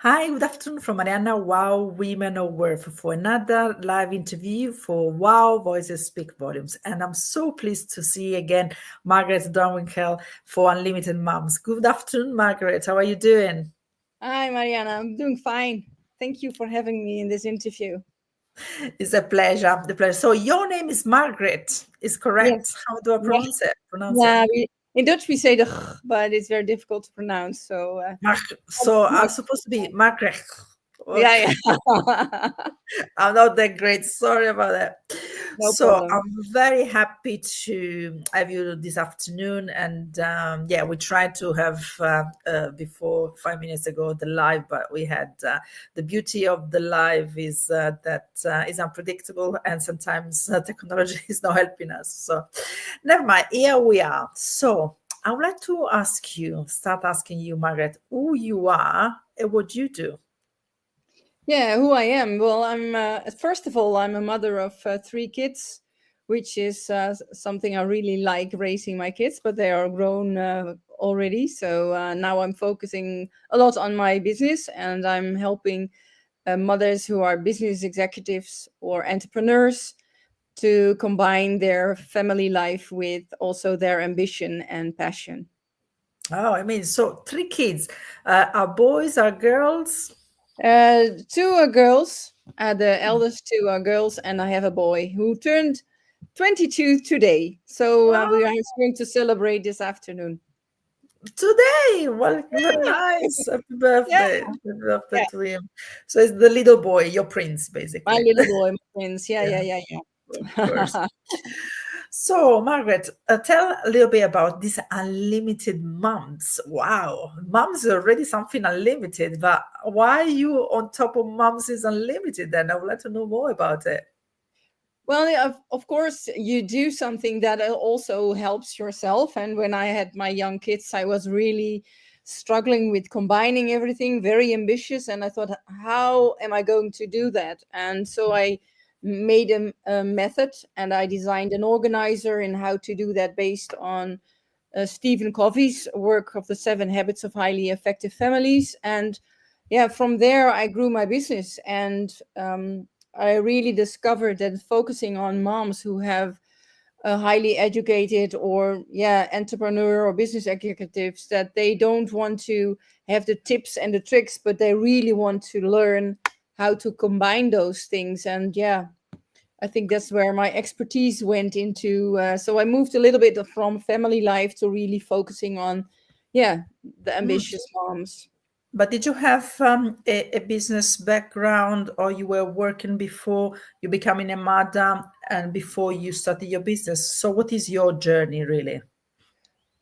Hi, good afternoon from Mariana. Wow, Women of Worth for another live interview for Wow Voices Speak Volumes. And I'm so pleased to see again Margriet Darwinkel for Unlimited Moms. Good afternoon, Margaret. How are you doing? Hi, Mariana. I'm doing fine. Thank you for having me in this interview. It's a pleasure. The pleasure. So your name is Margaret, is correct? Yes. How do I Yeah. pronounce it? Yeah. In Dutch, we say the g, but it's very difficult to pronounce. So, So I'm supposed to be Margaret. Okay. yeah, yeah. I'm not that great. Sorry about that. No So problem. I'm very happy to have you this afternoon. And yeah, we tried to have before 5 minutes ago the live, but we had the beauty of the live is that is unpredictable, and sometimes technology is not helping us. So never mind. Here we are. So I would like to start asking you, Margaret, who you are and what you do. Yeah, who I am. Well, I'm first of all, I'm a mother of three kids, which is something I really like raising my kids, but they are grown already. So now I'm focusing a lot on my business, and I'm helping mothers who are business executives or entrepreneurs to combine their family life with also their ambition and passion. Oh, I mean, so three kids. Are boys, are girls? Two are girls. The eldest two are girls, and I have a boy who turned 22 today. So we are Oh, going to celebrate this afternoon. today. Well, nice. Happy Yeah, birthday. Happy birthday yeah. to him. So it's the little boy, your prince, My basically. little boy, my twins. Yeah, Yeah, yeah, yeah, of course. yeah. So, Margaret, tell a little bit about these unlimited mums. Wow, mums is already something unlimited, but why you on top of mums is unlimited then? I would like to know more about it. Well, yeah, of course, you do something that also helps yourself. And when I had my young kids, I was really struggling with combining everything, very ambitious. And I thought, how am I going to do that? And so I made a method, and I designed an organizer in how to do that based on Stephen Covey's work of the 7 Habits of Highly Effective Families. And yeah, from there, I grew my business. And I really discovered that focusing on moms who have a highly educated or entrepreneur or business executives, that they don't want to have the tips and the tricks, but they really want to learn how to combine those things. And yeah, I think that's where my expertise went into. So I moved a little bit from family life to really focusing on, yeah, the Mm. ambitious moms. But did you have a business background, or you were working before you becoming a mother and before you started your business? So what is your journey really?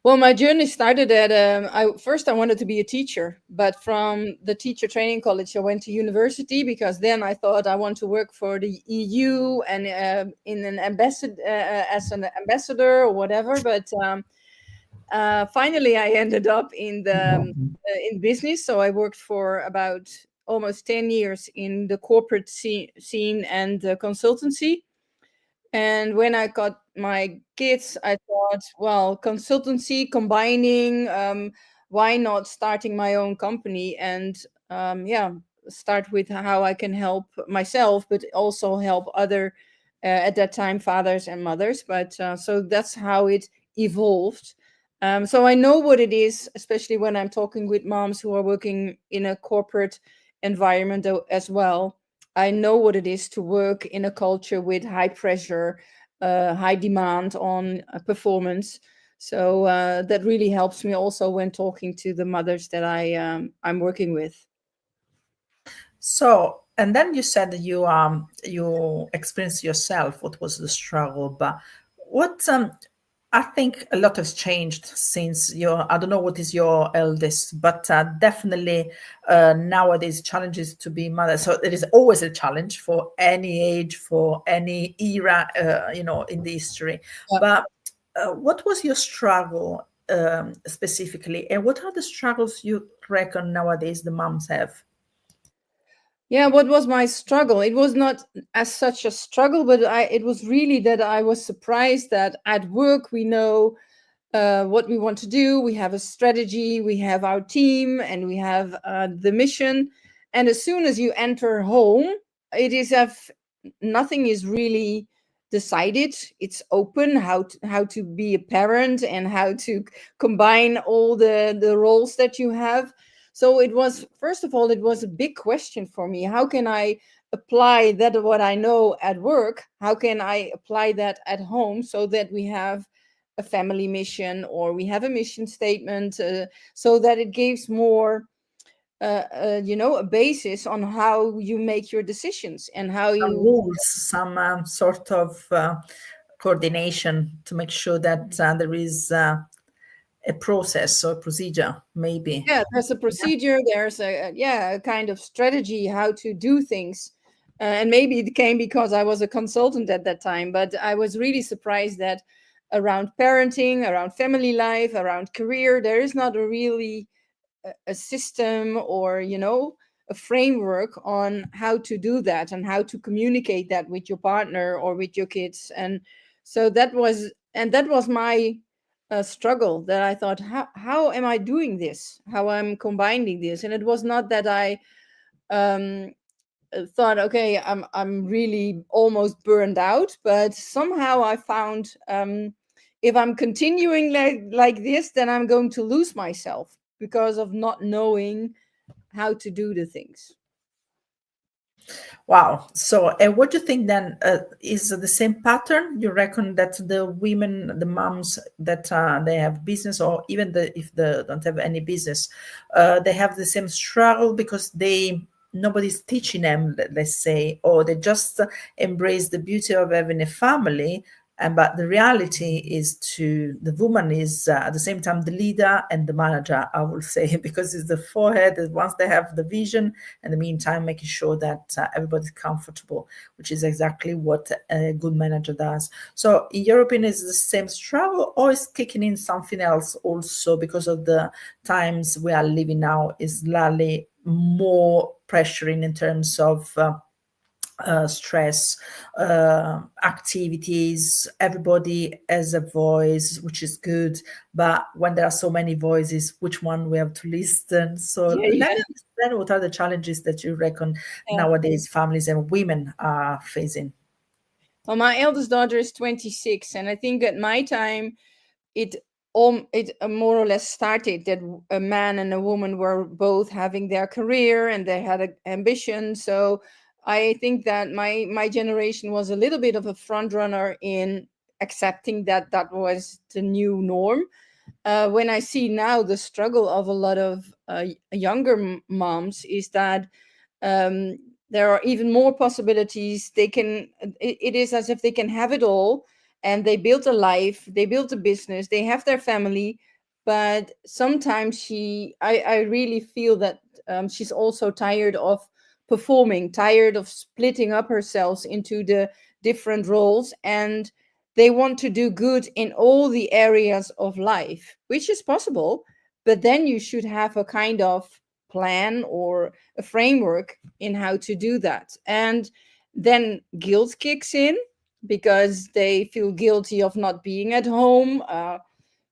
Well, my journey started at I wanted to be a teacher, but from the teacher training college, I went to university because then I thought I want to work for the EU and in an ambassador as an ambassador or whatever. But finally, I ended up in business. So I worked for about almost 10 years in the corporate scene and consultancy. And when I got my kids, I thought, well, consultancy combining, why not starting my own company and yeah, start with how I can help myself, but also help other at that time fathers and mothers. But so that's how it evolved. So I know what it is, especially when I'm talking with moms who are working in a corporate environment as well. I know what it is to work in a culture with high pressure, high demand on performance. So that really helps me also when talking to the mothers that I'm working with. So, and then you said that you experienced yourself what was the struggle, but what I think a lot has changed since your I don't know what is your eldest, but definitely nowadays challenges to be mother. So there is always a challenge for any age, for any era, in the history. Yeah. But what was your struggle specifically, and what are the struggles you reckon nowadays the moms have? Yeah, what was my struggle? It was not as such a struggle, but it was really that I was surprised that at work we know what we want to do. We have a strategy, we have our team, and we have the mission. And as soon as you enter home, it is if nothing is really decided. It's open how to be a parent and how to combine all the roles that you have. So it was, first of all, it was a big question for me. How can I apply that what I know at work? How can I apply that at home so that we have a family mission, or we have a mission statement, so that it gives more a basis on how you make your decisions and how Some you. rules, some sort of coordination to make sure that there is a process or procedure, maybe. Yeah, there's a Yeah. procedure, there's a kind of strategy how to do things. And maybe it came because I was a consultant at that time, but I was really surprised that around parenting, around family life, around career, there is not a really a system, or a framework on how to do that and how to communicate that with your partner or with your kids. And so that was my struggle, that I thought, how am I doing this, how I'm combining this. And it was not that I um thought, okay, I'm really almost burned out, but somehow I found, if I'm continuing like this, then I'm going to lose myself because of not knowing how to do the things. Wow. So, what do you think then? Is the same pattern? You reckon that the women, the moms that they have business, or even if they don't have any business, they have the same struggle because nobody's teaching them, let's say, or they just embrace the beauty of having a family. And but the reality is, to the woman is at the same time the leader and the manager, I will say, because it's the forehead. That once they have the vision, in the meantime, making sure that everybody's comfortable, which is exactly what a good manager does. So, in your opinion, is the same struggle, or is kicking in something else also because of the times we are living now? Is slightly more pressuring in terms of stress, activities. Everybody has a voice, which is good. But when there are so many voices, which one we have to listen? So Yeah, let yeah, me understand, what are the challenges that you reckon yeah. nowadays families and women are facing? Well, my eldest daughter is 26, and I think at my time, it it more or less started that a man and a woman were both having their career and they had an ambition. So I think that my generation was a little bit of a front runner in accepting that that was the new norm. When I see now the struggle of a lot of younger moms, is that um, there are even more possibilities. It is as if they can have it all, and they build a life, they build a business, they have their family. But sometimes I really feel that she's also tired of performing, tired of splitting up herself into the different roles, and they want to do good in all the areas of life, which is possible. But then you should have a kind of plan or a framework in how to do that. And then guilt kicks in because they feel guilty of not being at home.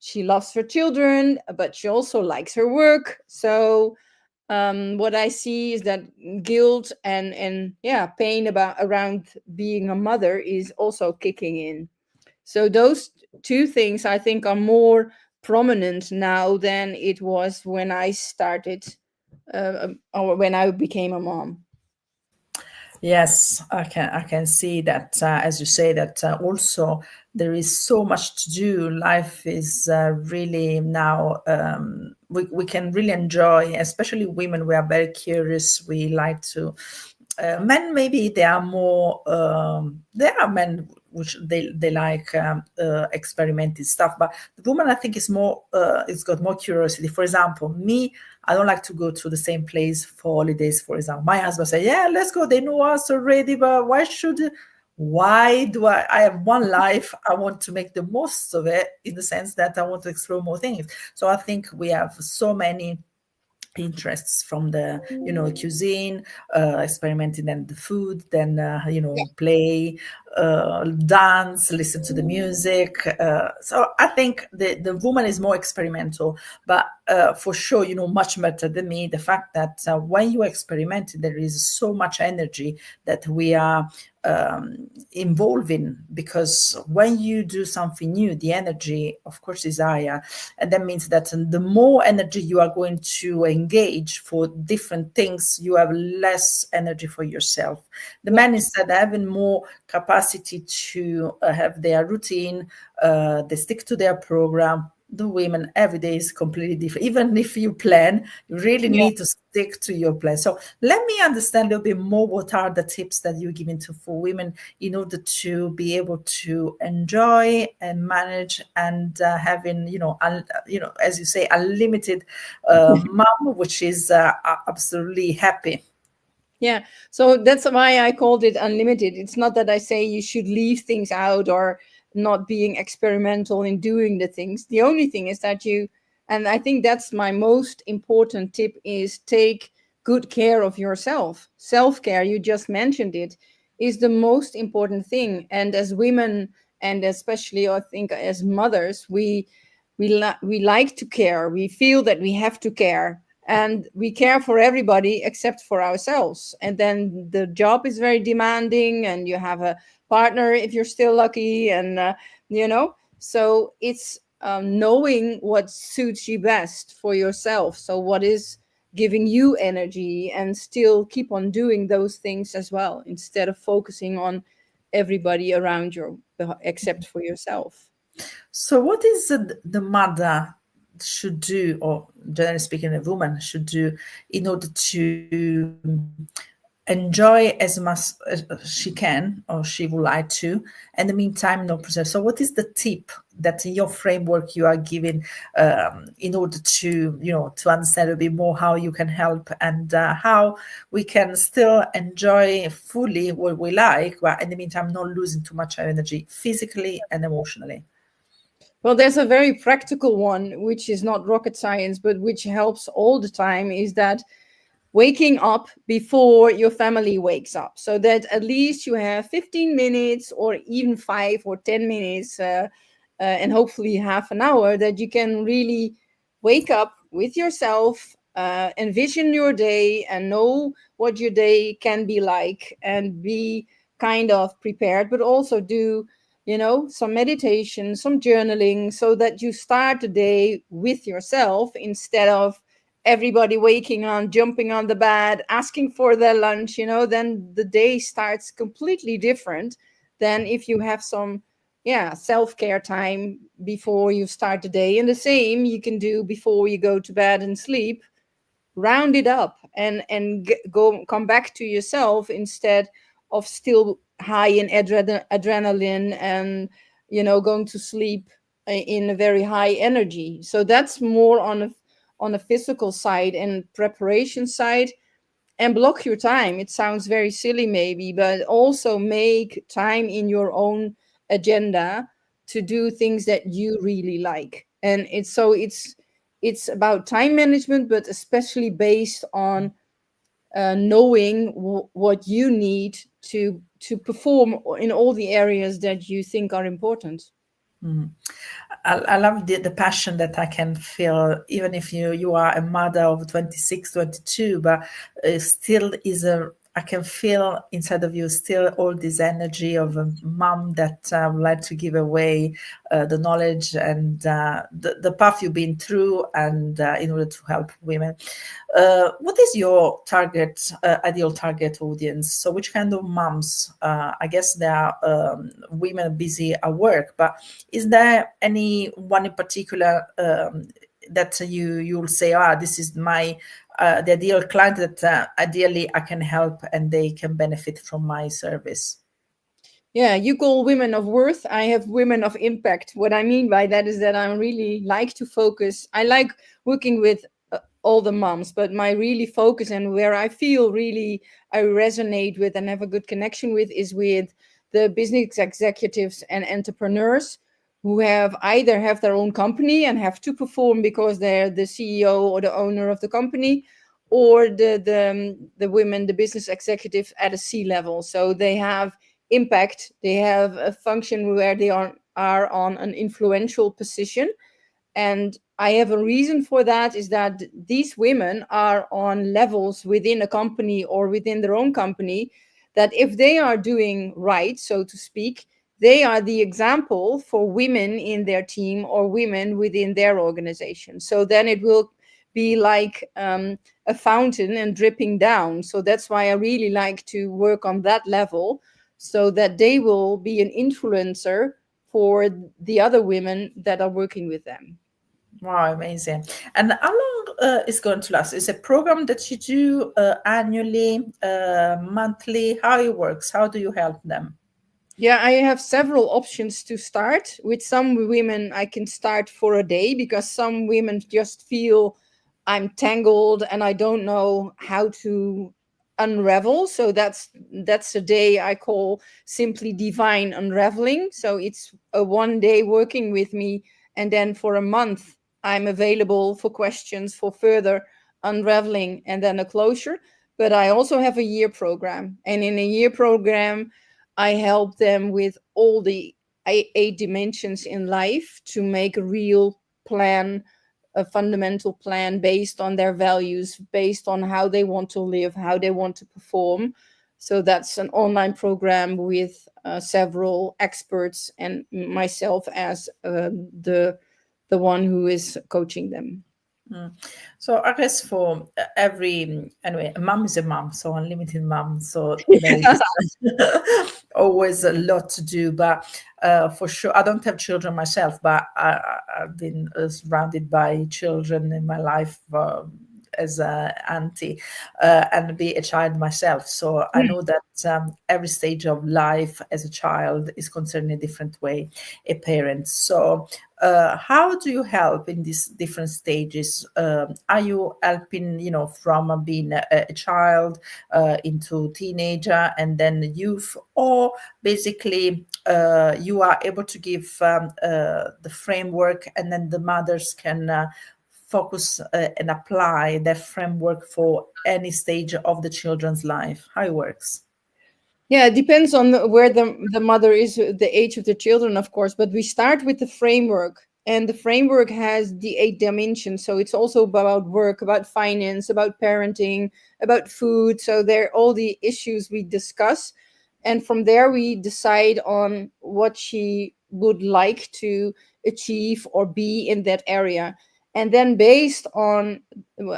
She loves her children, but she also likes her work. So what I see is that guilt and yeah, pain about around being a mother is also kicking in. So those two things I think are more prominent now than it was when I started, or when I became a mom. Yes, I can see that. As you say, that also there is so much to do. Life is really now. We can really enjoy, especially women. We are very curious. We like to. Men, maybe they are more. There are men which they like experimenting stuff, but the woman, I think, is more. It's got more curiosity. For example, me, I don't like to go to the same place for holidays, for example. My husband say, yeah, let's go. They know us already, but why do I have one life? I want to make the most of it, in the sense that I want to explore more things. So I think we have so many interests, from the cuisine, experimenting, and the food, then play, dance, listen to the music. So I think the woman is more experimental, but for sure, you know much better than me the fact that when you experiment, there is so much energy that we are involved in, because when you do something new, the energy, of course, is higher, and that means that the more energy you are going to engage for different things, you have less energy for yourself. The Yeah. men, instead, having more capacity to have their routine, they stick to their program. The women, every day is completely different. Even if you plan, you really Yeah. need to stick to your plan. So let me understand a little bit more, what are the tips that you're giving to for women in order to be able to enjoy and manage, and having, as you say, unlimited mom, which is absolutely happy. Yeah. So that's why I called it unlimited. It's not that I say you should leave things out or not being experimental in doing the things. The only thing is that and I think that's my most important tip, is take good care of yourself. Self-care, you just mentioned it, is the most important thing. And as women, and especially I think as mothers, we like to care. We feel that we have to care, and we care for everybody except for ourselves. And then the job is very demanding, and you have a partner if you're still lucky, and so it's knowing what suits you best for yourself. So what is giving you energy, and still keep on doing those things as well, instead of focusing on everybody around you except for yourself. So what is the mother should do, or generally speaking, a woman should do, in order to enjoy as much as she can, or she would like to, and in the meantime, no pressure? So what is the tip that in your framework you are giving, in order to, to understand a bit more how you can help, and how we can still enjoy fully what we like, but in the meantime, not losing too much energy physically and emotionally? Well, there's a very practical one, which is not rocket science, but which helps all the time, is that waking up before your family wakes up, so that at least you have 15 minutes or even 5 or 10 minutes, and hopefully half an hour, that you can really wake up with yourself, envision your day, and know what your day can be like, and be kind of prepared, but also do some meditation, some journaling, so that you start the day with yourself, instead of everybody waking on, jumping on the bed, asking for their lunch. Then the day starts completely different than if you have some, yeah, self-care time before you start the day. And the same you can do before you go to bed and sleep. Round it up, and go come back to yourself, instead of still high in adrenaline, and going to sleep in a very high energy. So that's more on a physical side and preparation side. And block your time. It sounds very silly maybe, but also make time in your own agenda to do things that you really like. And it's about time management, but especially based on knowing what you need to perform in all the areas that you think are important. Mhm. I love the passion that I can feel, even if you are a mother of 26, 22, but still is I can feel inside of you still all this energy of a mom that would like to give away the knowledge and the path you've been through, and in order to help women. What is your ideal target audience? So which kind of moms? I guess there are women busy at work, but is there any one in particular that you'll say, this is my the ideal client that ideally I can help and they can benefit from my service? Yeah, you call women of worth. I have women of impact. What I mean by that is that I really like to focus. I like working with all the moms, but my really focus, and where I feel really I resonate with and have a good connection with, is with the business executives and entrepreneurs who have either have their own company and have to perform because they're the CEO or the owner of the company, or the women, the business executives at a C level. So they have impact. They have a function where they are on an influential position, And I have a reason for that, is that these women are on levels within a company or within their own company, that if they are doing right, so to speak, they are the example for women in their team or women within their organization. So then it will be like a fountain and dripping down. So that's why I really like to work on that level, so that they will be an influencer for the other women that are working with them. Wow, amazing. And how long is going to last? Is a program that you do annually, monthly? How it works? How do you help them? Yeah, I have several options to start. With some women, I can start for a day, because some women just feel I'm tangled and I don't know how to unravel. So that's a day I call simply divine unraveling. So it's a 1 day working with me, and then for a month I'm available for questions for further unraveling and then a closure. But I also have a year program, and in a year program I help them with all the eight dimensions in life to make a real plan, a fundamental plan based on their values, based on how they want to live, how they want to perform. So that's an online program with several experts and myself as the one who is coaching them. So I guess for every anyway, a mom is a mom, so unlimited mom. So there is always a lot to do. But for sure, I don't have children myself, but I've been surrounded by children in my life. As a auntie and be a child myself, so I know that every stage of life as a child is concerned in a different way, a parent. So how do you help in these different stages? Are you helping, from being a child into teenager and then youth, or basically you are able to give the framework, and then the mothers can focus and apply that framework for any stage of the children's life? How it works? Yeah, it depends on where the mother is, the age of the children, of course. But we start with the framework, and the framework has the eight dimensions. So it's also about work, about finance, about parenting, about food. So they're all the issues we discuss, and from there we decide on what she would like to achieve or be in that area. And then based on,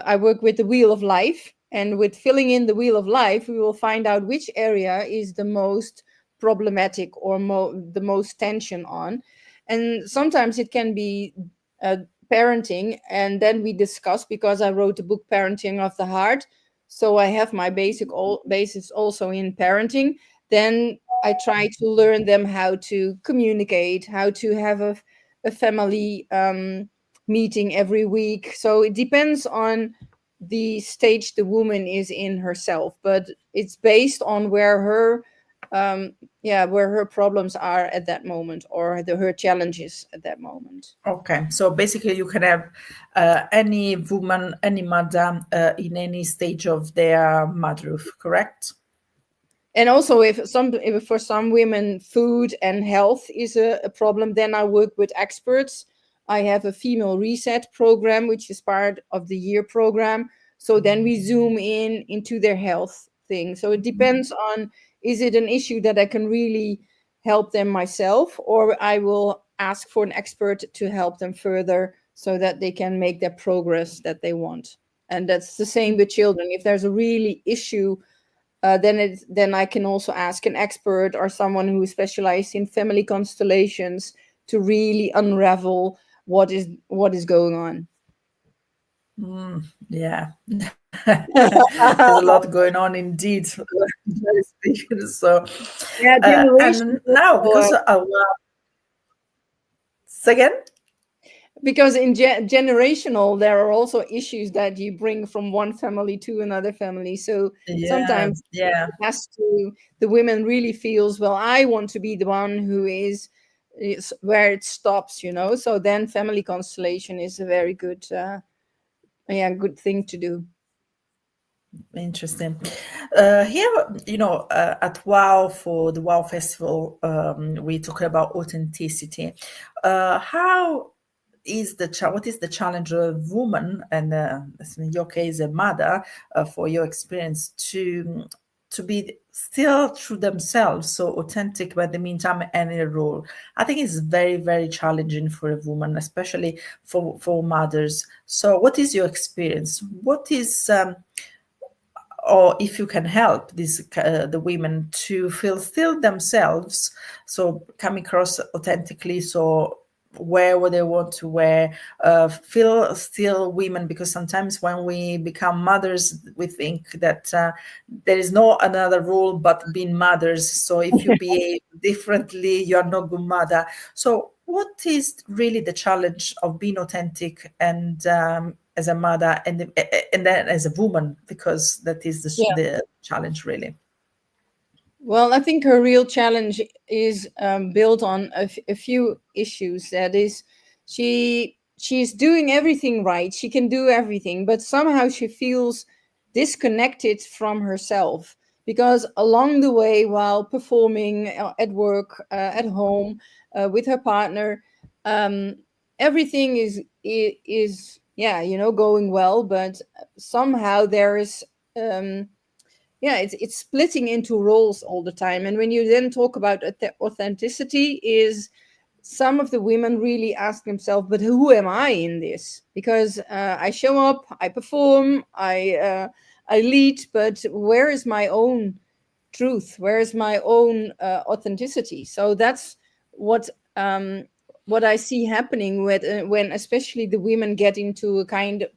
I work with the wheel of life, and with filling in the wheel of life, we will find out which area is the most problematic or the most tension on. And sometimes it can be uh, parenting, and then we discuss, because I wrote the book Parenting of the Heart. So I have my basis also in parenting. Then I try to learn them how to communicate, how to have a family meeting every week. So it depends on the stage the woman is in herself, but it's based on where her where her problems are at that moment, or her challenges at that moment. Okay, so basically you can have any woman, any mother in any stage of their motherhood, correct? And also, if for some women food and health is a problem, then I work with experts. I have a female reset program, which is part of the year program. So then we zoom in into their health thing. So it depends on, is it an issue that I can really help them myself, or I will ask for an expert to help them further, so that they can make their progress that they want. And that's the same with children. If there's a really issue, then I can also ask an expert or someone who is specialized in family constellations to really unravel what is going on. Yeah. There's a lot going on indeed. Generally speaking. So, Yeah, and generational. now because second, Because in generational, there are also issues that you bring from one family to another family. So yeah, sometimes yeah. it has to, the women really feels, well, I want to be the one who is where it stops. So then family constellation is a very good, good thing to do. Interesting. Here, at WOW, for the WOW Festival, we talk about authenticity. How what is the challenge of a woman, and in your case a mother, for your experience, to be still true themselves, so authentic, but in the meantime any role. I think it's very, very challenging for a woman, especially for mothers. So what is your experience? What is or if you can help the women to feel still themselves, so coming across authentically, so wear what they want to wear, feel still women, because sometimes when we become mothers we think that there is no another rule but being mothers, so if you behave differently you are not good mother. So what is really the challenge of being authentic, and as a mother, and then as a woman, because that is the challenge really. Well, I think her real challenge is built on a few issues. That is, she's doing everything right. She can do everything, but somehow she feels disconnected from herself, because along the way, while performing at work, at home, with her partner, um, everything is yeah, going well. But somehow there is. Yeah, it's splitting into roles all the time. And when you then talk about authenticity, is some of the women really ask themselves, but who am I in this? Because I show up, I perform, I lead, but where is my own truth? Where is my own authenticity? So that's what um what I see happening with when especially the women get into a kind of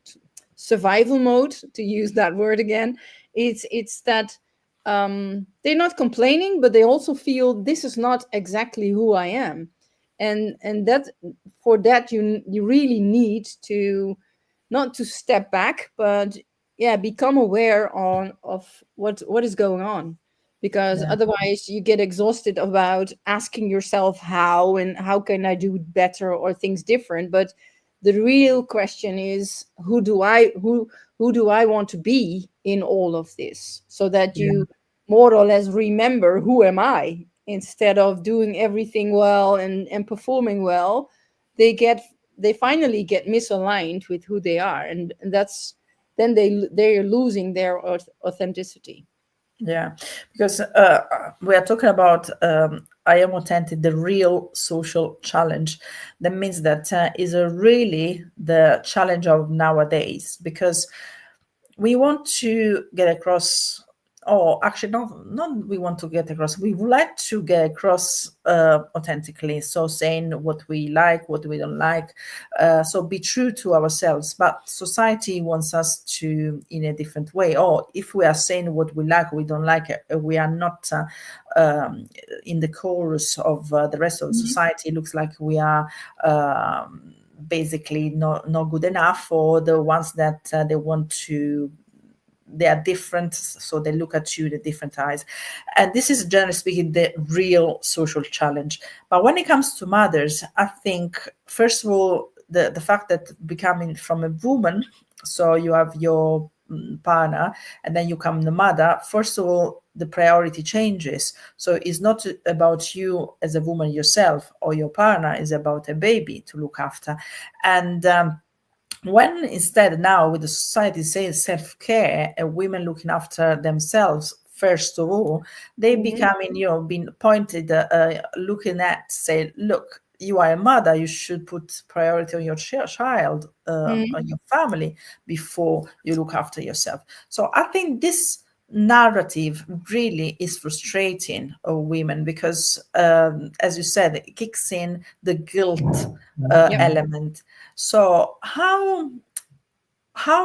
survival mode, to use that word again. It's that they're not complaining, but they also feel this is not exactly who I am. And that, for that, you really need to, not to step back, but yeah, become aware of what is going on. Because Yeah, otherwise you get exhausted about asking yourself how, and how can I do better or things different. But the real question is, who do I want to be in all of this, so that yeah, you more or less remember who am I, instead of doing everything well and performing well. They finally get misaligned with who they are, and that's then they're losing their authenticity. yeah. Because we are talking about I am authentic, the real social challenge. That means that is really the challenge of nowadays, because we want to get across, or actually not we want to get across, we would like to get across authentically, so saying what we like, what we don't like, so be true to ourselves. But society wants us to in a different way, or if we are saying what we like, we don't like, we are not in the chorus of the rest of Mhm. society. It looks like we are basically not good enough, or the ones that they want to, they are different, so they look at you with different eyes. And this is, generally speaking, the real social challenge. But when it comes to mothers, I think, first of all, the fact that becoming from a woman, so you have your partner, and then you come the mother, first of all the priority changes. So it's not about you as a woman yourself or your partner, is about a baby to look after. And when instead now with the society says self-care and women looking after themselves first of all, they Mhm. becoming, being pointed, looking at, say, look, you are a mother, you should put priority on your child, on Mhm. your family, before you look after yourself. So I think this narrative really is frustrating of women, because as you said, it kicks in the guilt Yep. element. So how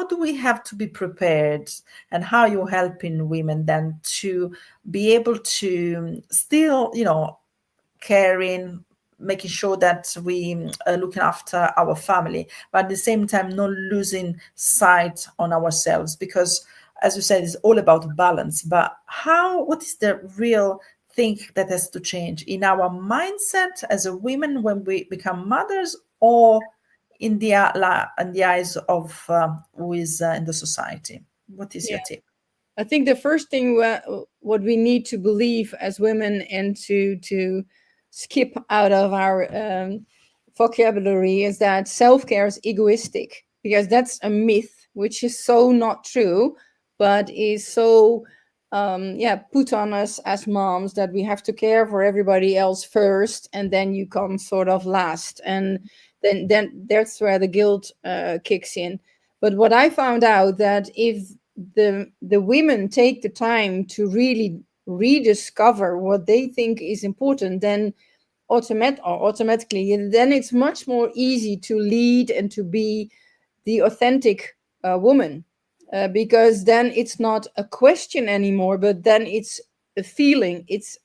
do we have to be prepared, and how you're helping women then to be able to still, caring, making sure that we are looking after our family, but at the same time not losing sight on ourselves, because as you said, it's all about balance. But what is the real thing that has to change in our mindset as a women when we become mothers, or in the eyes of who is in the society? What is your Yeah. tip? I think the first thing what we need to believe as women, and to skip out of our vocabulary is that self-care is egoistic, because that's a myth which is so not true, but is so yeah, put on us as moms, that we have to care for everybody else first and then you come sort of last, and then that's where the guilt kicks in. But what I found out, that if the women take the time to really rediscover what they think is important, then automatically, then it's much more easy to lead and to be the authentic woman, because then it's not a question anymore, but then it's a feeling. It's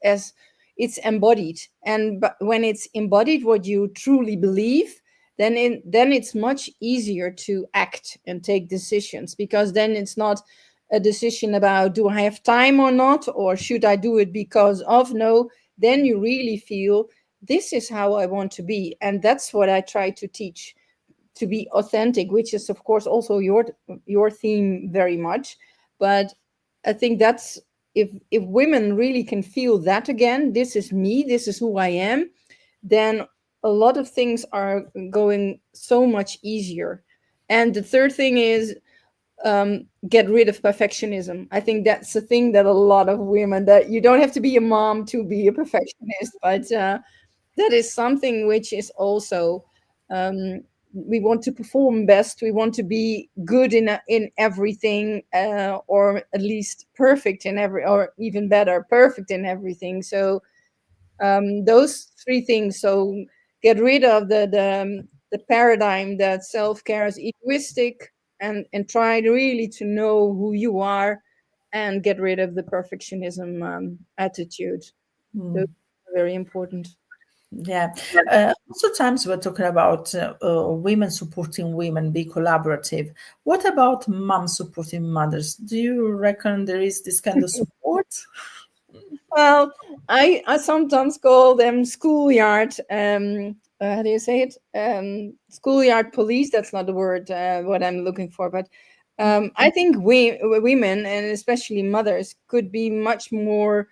embodied, and but when it's embodied what you truly believe, then it's much easier to act and take decisions, because then it's not a decision about, do I have time or not, or should I do it because of. No, then you really feel, this is how I want to be. And that's what I try to teach, to be authentic, which is of course also your theme very much. But I think that's, if women really can feel that again, this is me, this is who I am, then a lot of things are going so much easier. And the third thing is, get rid of perfectionism. I think that's the thing that a lot of women, that you don't have to be a mom to be a perfectionist, but that is something which is also, um, we want to perform best, we want to be good in everything, or at least perfect in every, or even better, perfect in everything. So those three things. So get rid of the paradigm that self-care is egoistic, and try really to know who you are, and get rid of the perfectionism attitude. Those Mm. are very important. Yeah. Sometimes we're talking about women supporting women, be collaborative. What about moms supporting mothers? Do you reckon there is this kind of support? Well, I sometimes call them schoolyard. How do you say it? Schoolyard police. That's not the word what I'm looking for, but I think women, and especially mothers, could be much more.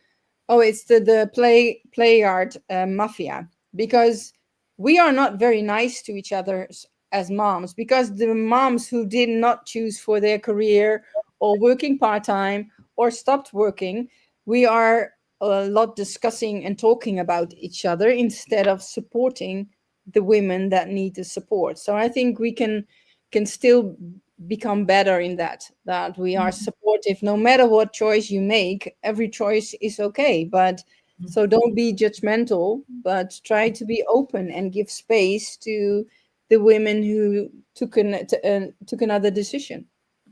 Oh, it's the play yard mafia, because we are not very nice to each other as moms, because the moms who did not choose for their career, or working part time, or stopped working, we are a lot discussing and talking about each other instead of supporting the women that need the support. So I think we can still become better in that we are supportive no matter what choice you make. Every choice is okay, but so don't be judgmental, but try to be open and give space to the women who took another decision.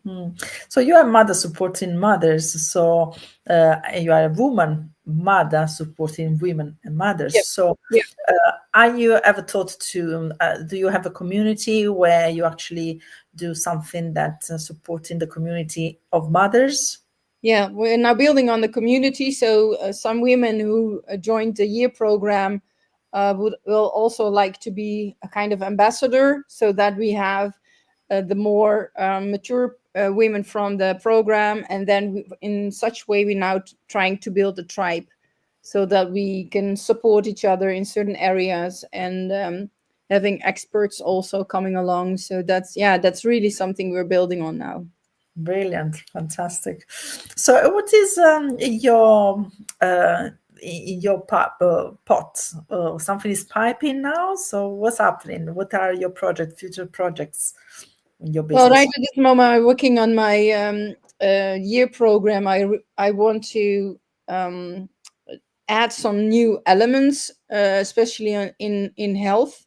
Mm. So you are mother supporting mothers. So you are a woman mother supporting women and mothers. Yeah. So Yeah. are you ever thought to? Do you have a community where you actually do something that supporting the community of mothers? Yeah, we're now building on the community. So some women who joined the year program will also like to be a kind of ambassador, so that we have the more mature women from the program, and then in such way we now trying to build a tribe, so that we can support each other in certain areas, and having experts also coming along. So that's, yeah, that's really something we're building on now. Brilliant, fantastic. So, what is uh, in your pot? Something is piping now. So, what's happening? What are your future projects in your Well, right business? at this moment, I'm working on my year program. I want to um, add some new elements, especially in health.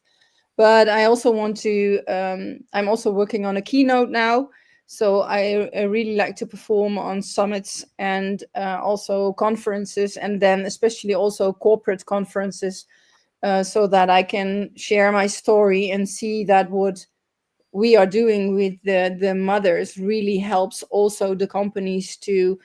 But I also want to. I'm also working on a keynote now, so I really like to perform on summits, and also conferences, and then especially also corporate conferences, so that I can share my story and see that what we are doing with the mothers really helps also the companies to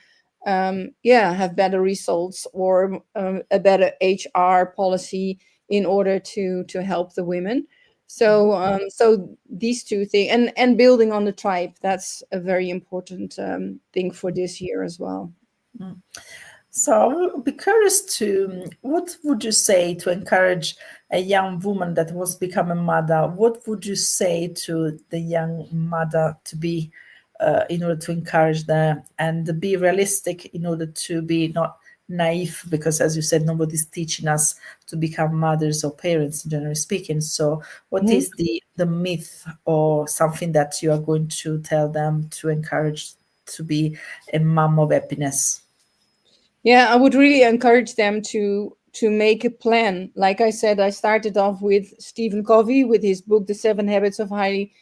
yeah, have better results, or a better HR policy in order to help the women. So so these two things, and building on the tribe, that's a very important thing for this year as well. So, I would be curious to what would you say to encourage a young woman that wants to become a mother, what would you say to the young mother to be, in order to encourage them and be realistic, in order to be not naive, because as you said, nobody's teaching us to become mothers or parents, generally speaking. So what Mhm. is the myth or something that you are going to tell them to encourage to be a mom of happiness? Yeah, I would really encourage them to make a plan. Like I said, I started off with Stephen Covey with his book, The 7 Habits of Highly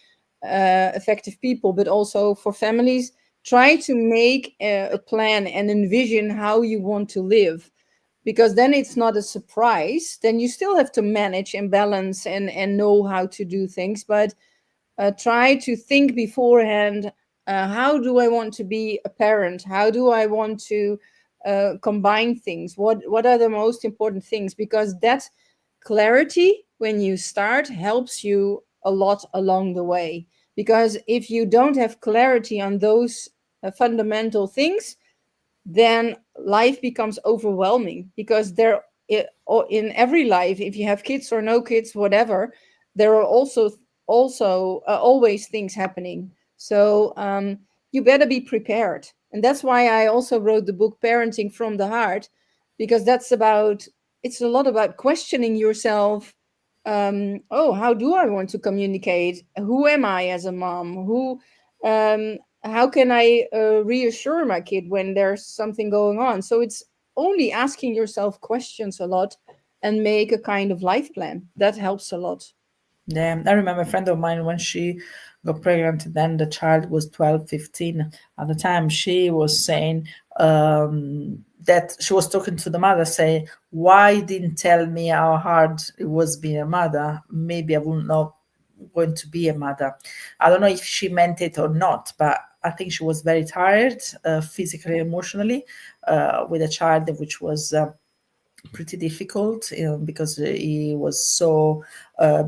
Effective People, but also for families, try to make a plan and envision how you want to live, because then it's not a surprise. Then you still have to manage and balance and know how to do things, but try to think beforehand. How do I want to be a parent? How do I want to combine things? What are the most important things? Because that clarity, when you start, helps you a lot along the way. Because if you don't have clarity on those fundamental things, then life becomes overwhelming, because in every life, if you have kids or no kids, whatever, there are also always things happening. So you better be prepared, and that's why I also wrote the book Parenting from the Heart, because it's a lot about questioning yourself. Oh, how do I want to communicate? Who am I as a mom? How can I reassure my kid when there's something going on? So it's only asking yourself questions a lot and make a kind of life plan. That helps a lot. Yeah, I remember a friend of mine when she got pregnant, then the child was 12, 15 at the time. She was saying that she was talking to the mother, saying, why didn't tell me how hard it was being a mother? Maybe I wouldn't know going to be a mother. I don't know if she meant it or not, but I think she was very tired, physically, emotionally, with a child which was pretty difficult, because he was so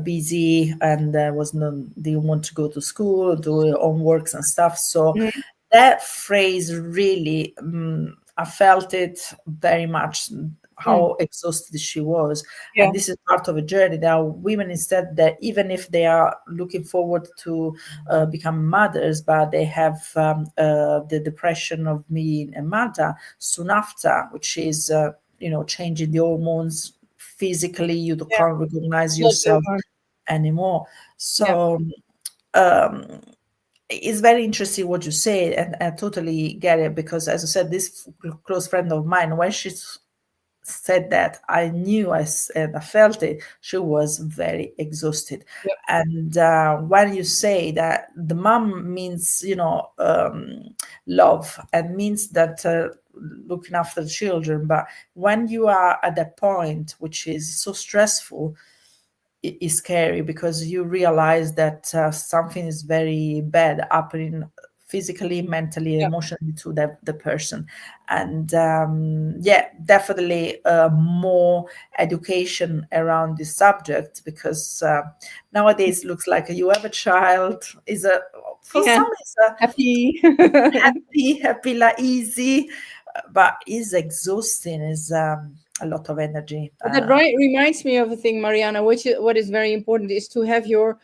busy and didn't want to go to school, do homeworks and stuff. So Mhm. that phrase really, I felt it very much, Mm. how exhausted she was. Yeah, And this is part of a journey. There are women instead that even if they are looking forward to become mothers, but they have the depression of being a mother soon after, which is changing the hormones physically. You yeah, can't recognize not going yourself on. anymore. Yeah, So um, it's very interesting what you say, and I totally get it, because as I said, this close friend of mine, when she said that, I knew, and I felt it, she was very exhausted. yeah, And when you say that the mom means, love, and means that looking after the children, but when you are at that point, which is so stressful, is scary, because you realize that something is very bad happening physically, mentally, yeah, emotionally to the person. And yeah, definitely more education around this subject, because nowadays looks like you have a child is a, for yeah. some is a Happy. happy, like easy, but is exhausting, is a lot of energy. That right reminds me of a thing, Mariana, what is very important is to have your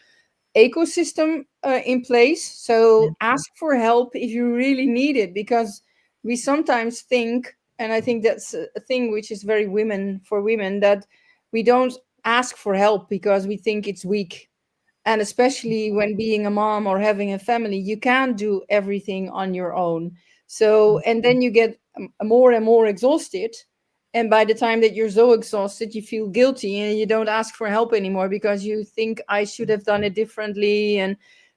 ecosystem in place. Yeah. So ask for help if you really need it, because we sometimes think, and I think that's a thing which is very women for women, that we don't ask for help because we think it's weak. And especially when being a mom or having a family, you can't do everything on your own. So, and then you get more and more exhausted. And by the time that you're so exhausted, you feel guilty and you don't ask for help anymore because you think I should have done it differently. And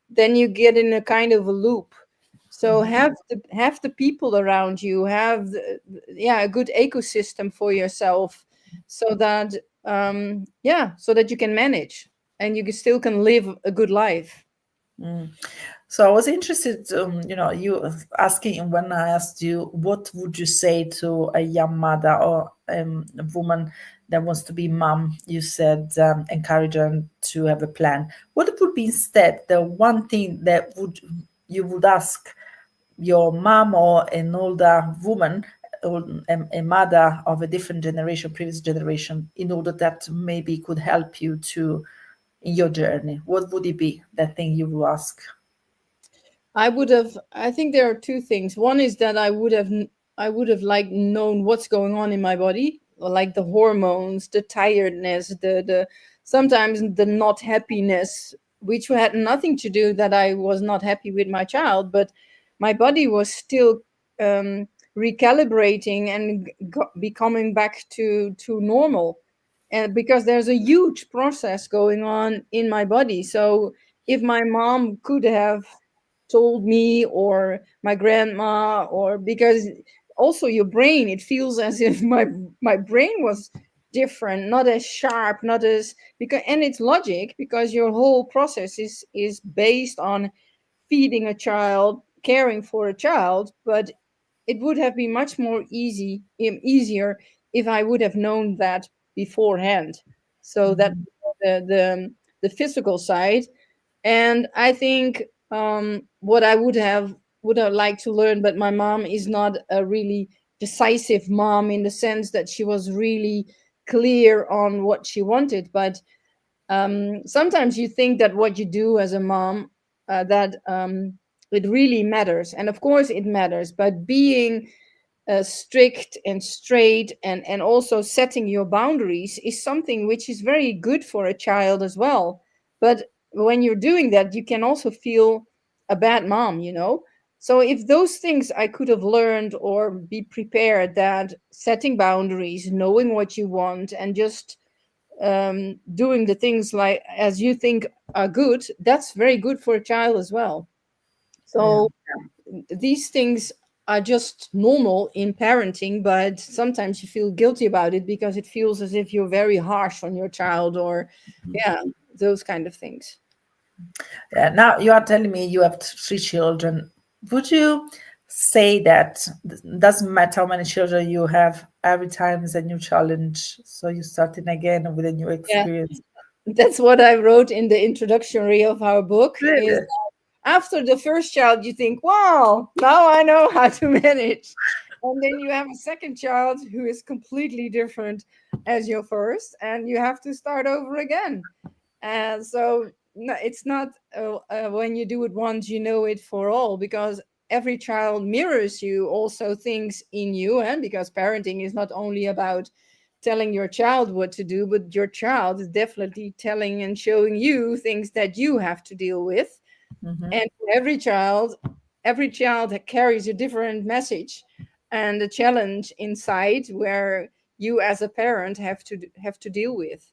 then you get in a kind of a loop. So have the people around you, yeah, a good ecosystem for yourself, so that so that you can manage and you still can live a good life. Mm. So I was interested, you asking, when I asked you, what would you say to a young mother or a woman that wants to be mom? You said encourage her to have a plan. What would be instead the one thing that would you would ask your mom or an older woman a mother of a different generation, previous generation, in order that maybe could help you to in your journey? What would it be, that thing you would ask? I think there are two things. One is that I would have like known what's going on in my body, like the hormones, the tiredness, the sometimes the not happiness, which had nothing to do that I was not happy with my child, but my body was still um, recalibrating and becoming back to normal. And because there's a huge process going on in my body. So if my mom could have told me, or my grandma, or because also your brain, it feels as if my brain was different, not as sharp, not as, because, and it's logic, because your whole process is based on feeding a child, caring for a child. But it would have been much more easier if I would have known that beforehand. So that Mhm. the physical side. And I think what I would have liked to learn, but my mom is not a really decisive mom in the sense that she was really clear on what she wanted. But sometimes you think that what you do as a mom, that it really matters, and of course it matters. But being strict and straight, and also setting your boundaries, is something which is very good for a child as well. But when you're doing that, you can also feel a bad mom, you know. So if those things I could have learned or be prepared, that setting boundaries, knowing what you want, and just doing the things like as you think are good, that's very good for a child as well. Yeah. So these things are just normal in parenting, but sometimes you feel guilty about it because it feels as if you're very harsh on your child, or yeah, those kind of things. Yeah. Now you are telling me you have three children. Would you say that doesn't matter how many children you have, every time is a new challenge? So you're starting again with a new Yeah, experience. that's what I wrote in the introductory of our book, is Really? after the first child you think, wow, now I know how to manage, and then you have a second child who is completely different as your first, and you have to start over again. And so no, it's not when you do it once, you know it for all, because every child mirrors you also things in you. And because parenting is not only about telling your child what to do, but your child is definitely telling and showing you things that you have to deal with. Hmm. And every child carries a different message and a challenge inside, where you as a parent have to deal with.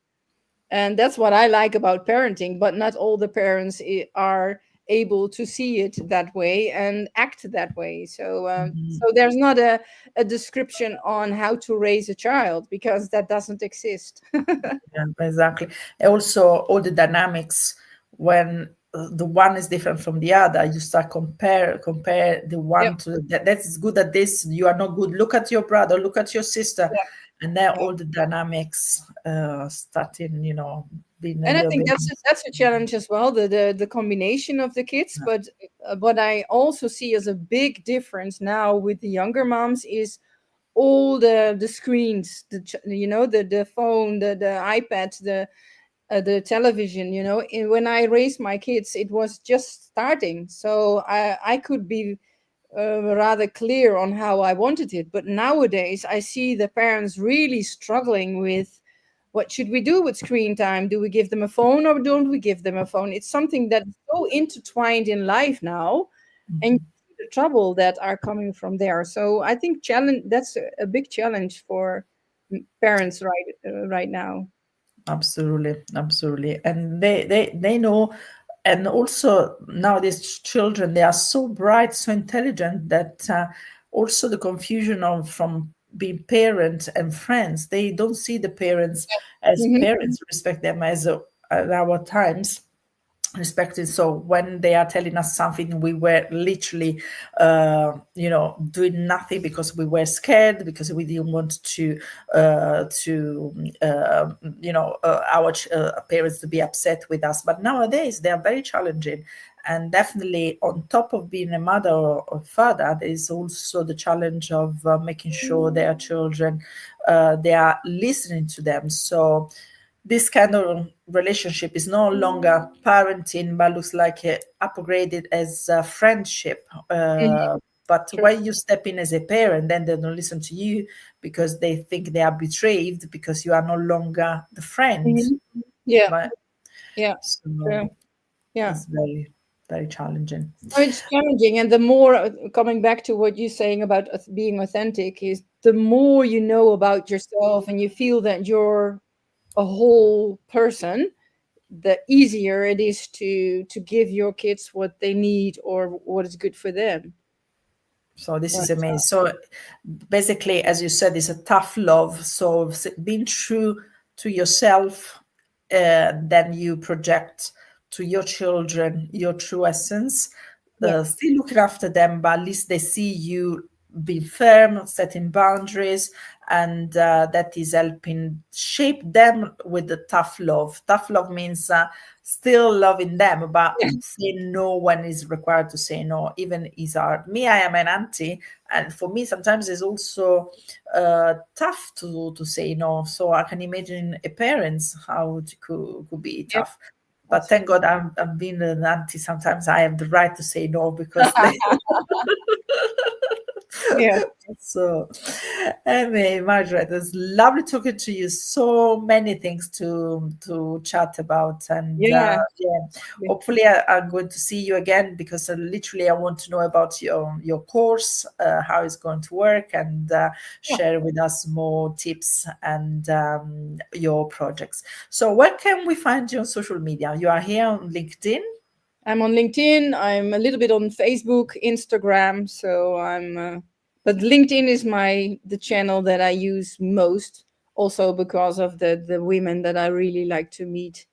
And that's what I like about parenting, but not all the parents are able to see it that way and act that way. So so there's not a description on how to raise a child, because that doesn't exist. Yeah, exactly. Also, all the dynamics when the one is different from the other, you start compare the Yep. one to that's good at this. You are not good. Look at your brother. Look at your sister, Yeah. and then Yeah. all the dynamics starting, being a And I little think bit. that's a challenge as well, the combination of the kids. But what I also see as a big difference now with the younger moms is all the screens, the phone, the iPad, the television. And when I raised my kids, it was just starting, so I could be rather clear on how I wanted it. But nowadays I see the parents really struggling with, what should we do with screen time? Do we give them a phone or don't we give them a phone? It's something that's so intertwined in life now, and you see the trouble that are coming from there. So I think challenge that's a big challenge for parents right now. Absolutely, absolutely. And they know, and also nowadays children, they are so bright, so intelligent that also the confusion of from being parent and friends, they don't see the parents as Mhm. parents, respect them as at our times. respected. So when they are telling us something, we were literally doing nothing because we were scared, because we didn't want our parents to be upset with us. But nowadays they are very challenging, and definitely on top of being a mother or father, there is also the challenge of making sure their children, they are listening to them. So this kind of relationship is no longer parenting, but looks like upgraded as a friendship. Mhm. But True. when you step in as a parent, then they don't listen to you because they think they are betrayed because you are no longer the friend. Mhm. Yeah, But yeah, so true. Yeah. it's very, very challenging. Oh, it's challenging, and the more coming back to what you're saying about being authentic is the more you know about yourself and you feel that you're a whole person, the easier it is to give your kids what they need or what is good for them. So this But is amazing. So basically, as you said, it's a tough love. So being true to yourself, then you project to your children your true essence. yeah, Still looking after them, but at least they see you being firm, setting boundaries, and that is helping shape them with the tough love. Tough love means still loving them, but yeah, saying no when it's required to say no, even is hard. Me, I am an auntie, and for me, sometimes it's also tough to say no. So I can imagine a parents how it could be yeah, tough. But thank absolutely. God I'm being an auntie. Sometimes I have the right to say no because they. Yeah, So, anyway, Margaret, it's lovely talking to you. So many things to chat about, and yeah, yeah, absolutely. hopefully I'm going to see you again because literally I want to know about your course, how it's going to work, and Yeah. share with us more tips and your projects. So, where can we find you on social media? You are here on LinkedIn. I'm on LinkedIn. I'm a little bit on Facebook, Instagram. So but LinkedIn is the channel that I use most. Also because of the women that I really like to meet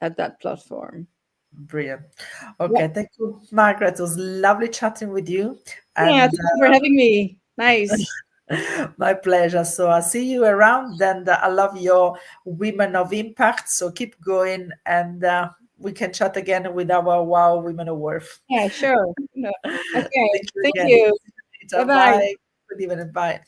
at that platform. Brilliant. Yeah, Okay, thank you, Margaret. It was lovely chatting with you, yeah. and Thank you for having me. Nice. my pleasure. So I'll see you around. And I love your Women of Impact. So keep going, and we can chat again with our Wow Women of Worth. Yeah, sure. No. Okay. Thank you Thank again. you. See you Bye later. bye. Bye. Good evening. Bye.